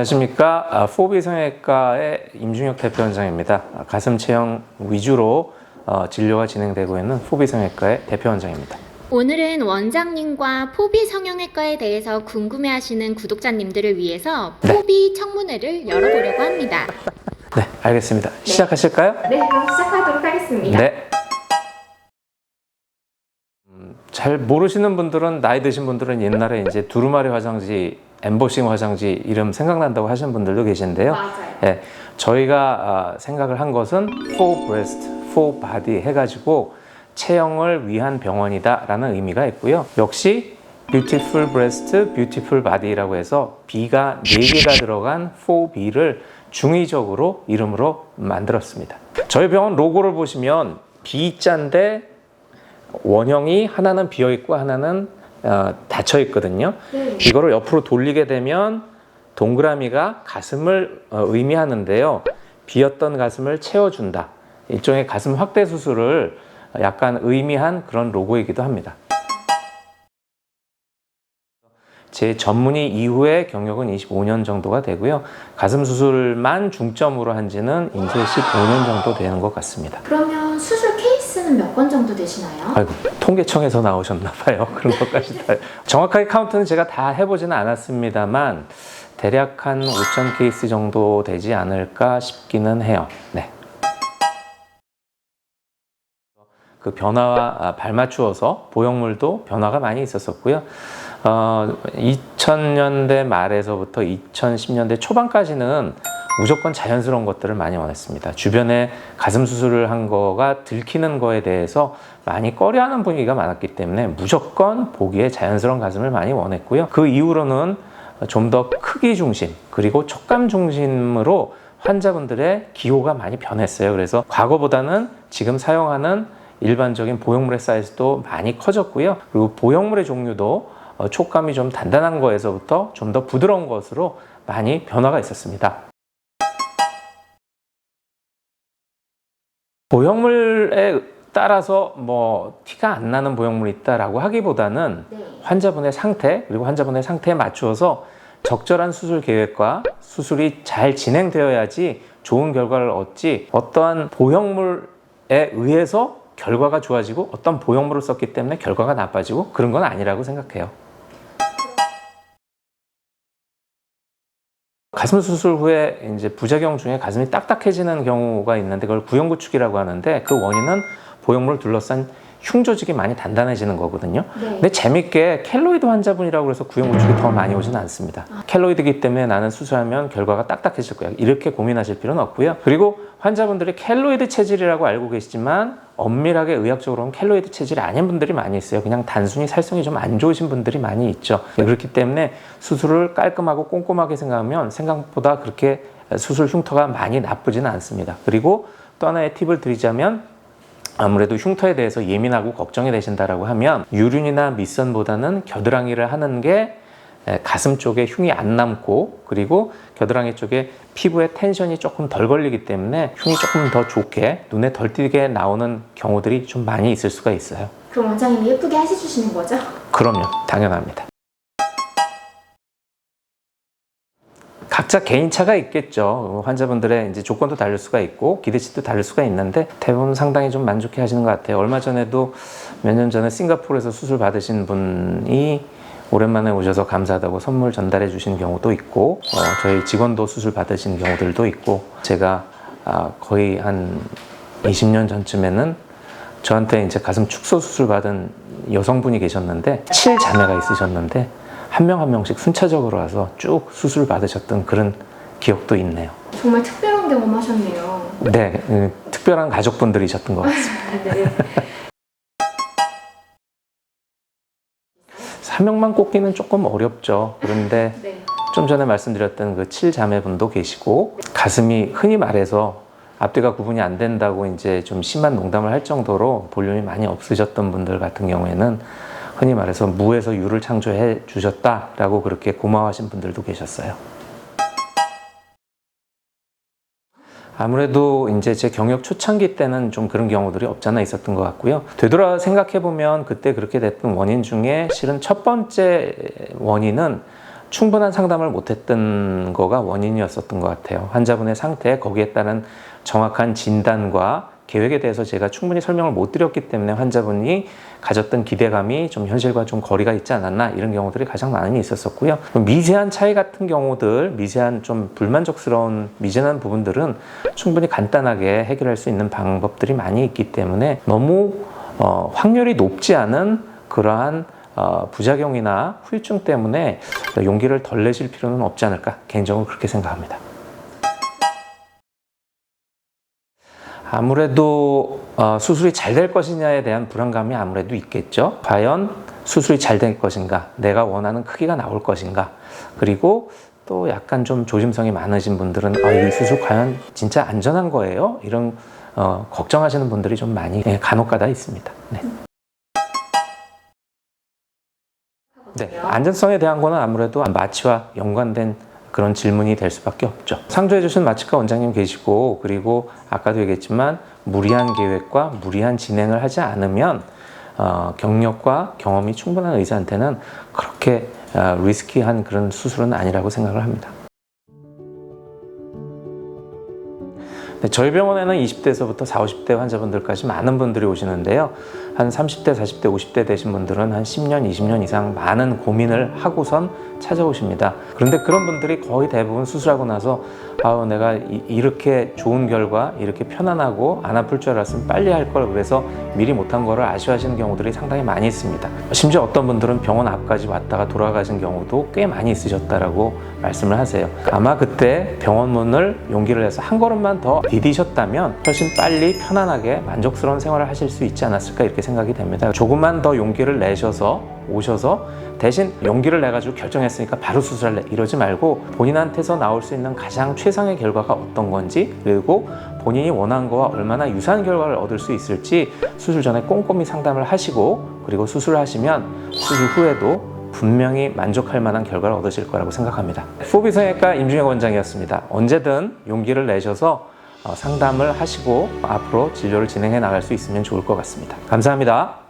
안녕하십니까. 4B 성형외과의 임중혁 대표 원장입니다. 가슴 체형 위주로 진료가 진행되고 있는 4B 성형외과의 대표 원장입니다. 오늘은 원장님과 4B 성형외과에 대해서 궁금해하시는 구독자님들을 위해서 4B 청문회를 열어보려고 합니다. 네, 알겠습니다. 시작하실까요? 네, 그럼 시작하도록 하겠습니다. 네. 잘 모르시는 분들은, 나이 드신 분들은 옛날에 이제 두루마리 화장지, 엠보싱 화장지 이름 생각난다고 하시는 분들도 계신데요. 맞아요. 네, 저희가 생각을 한 것은 For Breast, For Body 해가지고 체형을 위한 병원이다 라는 의미가 있고요. 역시 Beautiful Breast, Beautiful Body라고 해서 B가 4개가 들어간 4B를 중의적으로 이름으로 만들었습니다. 저희 병원 로고를 보시면 B자인데 원형이 하나는 비어있고 하나는 닫혀있거든요. 이거를 옆으로 돌리게 되면 동그라미가 가슴을 의미하는데요. 비었던 가슴을 채워준다. 일종의 가슴 확대 수술을 약간 의미한 그런 로고이기도 합니다. 제 전문의 이후에 경력은 25년 정도가 되고요. 가슴 수술만 중점으로 한 지는 이제 15년 정도 되는 것 같습니다. 그러면 수술 케이스는 몇 건 정도 되시나요? 아이고, 통계청에서 나오셨나 봐요. 그런 것까지 다. 정확하게 카운트는 제가 다 해보지는 않았습니다만 대략 한 5,000 케이스 정도 되지 않을까 싶기는 해요. 네. 그 변화와 발맞추어서 보형물도 변화가 많이 있었었고요. 2000년대 말에서부터 2010년대 초반까지는 무조건 자연스러운 것들을 많이 원했습니다. 주변에 가슴 수술을 한 거가 들키는 거에 대해서 많이 꺼려하는 분위기가 많았기 때문에 무조건 보기에 자연스러운 가슴을 많이 원했고요. 그 이후로는 좀 더 크기 중심 그리고 촉감 중심으로 환자분들의 기호가 많이 변했어요. 그래서 과거보다는 지금 사용하는 일반적인 보형물의 사이즈도 많이 커졌고요. 그리고 보형물의 종류도 촉감이 좀 단단한 거에서부터 좀 더 부드러운 것으로 많이 변화가 있었습니다. 보형물에 따라서 뭐 티가 안 나는 보형물이 있다라고 하기보다는 환자분의 상태 그리고 환자분의 상태에 맞추어서 적절한 수술 계획과 수술이 잘 진행되어야지 좋은 결과를 얻지, 어떠한 보형물에 의해서 결과가 좋아지고 어떤 보형물을 썼기 때문에 결과가 나빠지고 그런 건 아니라고 생각해요. 가슴 수술 후에 이제 부작용 중에 가슴이 딱딱해지는 경우가 있는데 그걸 구형구축이라고 하는데 그 원인은 보형물을 둘러싼 흉 조직이 많이 단단해지는 거거든요. 근데 재밌게 켈로이드 환자분이라고 해서 구형구축이 더 많이 오지는 않습니다. 켈로이드이기 때문에 나는 수술하면 결과가 딱딱해질 거야, 이렇게 고민하실 필요는 없고요. 그리고 환자분들이 켈로이드 체질이라고 알고 계시지만 엄밀하게 의학적으로는 켈로이드 체질이 아닌 분들이 많이 있어요. 그냥 단순히 살성이 좀 안 좋으신 분들이 많이 있죠. 그렇기 때문에 수술을 깔끔하고 꼼꼼하게 생각하면 생각보다 그렇게 수술 흉터가 많이 나쁘지는 않습니다. 그리고 또 하나의 팁을 드리자면 아무래도 흉터에 대해서 예민하고 걱정이 되신다라고 하면 유륜이나 밑선보다는 겨드랑이를 하는 게 가슴 쪽에 흉이 안 남고 그리고 겨드랑이 쪽에 피부에 텐션이 조금 덜 걸리기 때문에 흉이 조금 더 좋게 눈에 덜 띄게 나오는 경우들이 좀 많이 있을 수가 있어요. 그럼 원장님이 예쁘게 해주시는 거죠? 그럼요, 당연합니다. 각자 개인차가 있겠죠. 환자분들의 이제 조건도 다를 수가 있고 기대치도 다를 수가 있는데 대부분 상당히 좀 만족해 하시는 것 같아요. 얼마 전에도 몇 년 전에 싱가포르에서 수술 받으신 분이 오랜만에 오셔서 감사하다고 선물 전달해 주시는 경우도 있고 저희 직원도 수술 받으신 경우들도 있고 제가 거의 한 20년 전쯤에는 저한테 이제 가슴 축소 수술 받은 여성분이 계셨는데 7자매가 있으셨는데 한 명 한 명씩 순차적으로 와서 쭉 수술 받으셨던 그런 기억도 있네요. 정말 특별한 경험하셨네요. 네, 특별한 가족분들이셨던 것 같습니다. 네. 사명만 꼽기는 조금 어렵죠. 그런데 네. 좀 전에 말씀드렸던 그 7자매분도 계시고 가슴이 흔히 말해서 앞뒤가 구분이 안 된다고 이제 좀 심한 농담을 할 정도로 볼륨이 많이 없으셨던 분들 같은 경우에는 흔히 말해서 무에서 유를 창조해 주셨다라고 그렇게 고마워하신 분들도 계셨어요. 아무래도 이제 제 경력 초창기 때는 좀 그런 경우들이 없잖아 있었던 것 같고요. 되돌아 생각해 보면 그때 그렇게 됐던 원인 중에 실은 첫 번째 원인은 충분한 상담을 못했던 거가 원인이었었던 것 같아요. 환자분의 상태, 거기에 따른 정확한 진단과 계획에 대해서 제가 충분히 설명을 못 드렸기 때문에 환자분이 가졌던 기대감이 좀 현실과 좀 거리가 있지 않았나, 이런 경우들이 가장 많이 있었었고요. 미세한 차이 같은 경우들, 미세한 좀 불만족스러운 미진한 부분들은 충분히 간단하게 해결할 수 있는 방법들이 많이 있기 때문에 너무 확률이 높지 않은 그러한 부작용이나 후유증 때문에 용기를 덜 내실 필요는 없지 않을까, 개인적으로 그렇게 생각합니다. 아무래도 수술이 잘 될 것이냐에 대한 불안감이 아무래도 있겠죠. 과연 수술이 잘 될 것인가, 내가 원하는 크기가 나올 것인가, 그리고 또 약간 좀 조심성이 많으신 분들은 이 수술 과연 진짜 안전한 거예요? 이런 걱정하시는 분들이 좀 많이 간혹가다 있습니다. 네. 네, 안전성에 대한 거는 아무래도 마취와 연관된 그런 질문이 될 수밖에 없죠. 상주해 주신 마취과 원장님 계시고, 그리고 아까도 얘기했지만 무리한 계획과 무리한 진행을 하지 않으면 경력과 경험이 충분한 의사한테는 그렇게 리스키한 그런 수술은 아니라고 생각을 합니다. 네, 저희 병원에는 20대에서부터 40, 50대 환자분들까지 많은 분들이 오시는데요. 한 30대, 40대, 50대 되신 분들은 한 10년, 20년 이상 많은 고민을 하고선 찾아오십니다. 그런데 그런 분들이 거의 대부분 수술하고 나서 내가 이렇게 좋은 결과, 이렇게 편안하고 안 아플 줄 알았으면 빨리 할 걸, 그래서 미리 못한 거를 아쉬워하시는 경우들이 상당히 많이 있습니다. 심지어 어떤 분들은 병원 앞까지 왔다가 돌아가신 경우도 꽤 많이 있으셨다라고 말씀을 하세요. 아마 그때 병원 문을 용기를 내서 한 걸음만 더 디디셨다면 훨씬 빨리 편안하게 만족스러운 생활을 하실 수 있지 않았을까, 이렇게 생각이 됩니다. 조금만 더 용기를 내셔서 오셔서, 대신 용기를 내가지고 결정했으니까 바로 수술할래, 이러지 말고 본인한테서 나올 수 있는 가장 최상의 결과가 어떤 건지, 그리고 본인이 원한 거와 얼마나 유사한 결과를 얻을 수 있을지 수술 전에 꼼꼼히 상담을 하시고, 그리고 수술을 하시면 수술 후에도 분명히 만족할 만한 결과를 얻으실 거라고 생각합니다. 포비성형외과 임중혁 원장이었습니다. 언제든 용기를 내셔서 상담을 하시고 앞으로 진료를 진행해 나갈 수 있으면 좋을 것 같습니다. 감사합니다.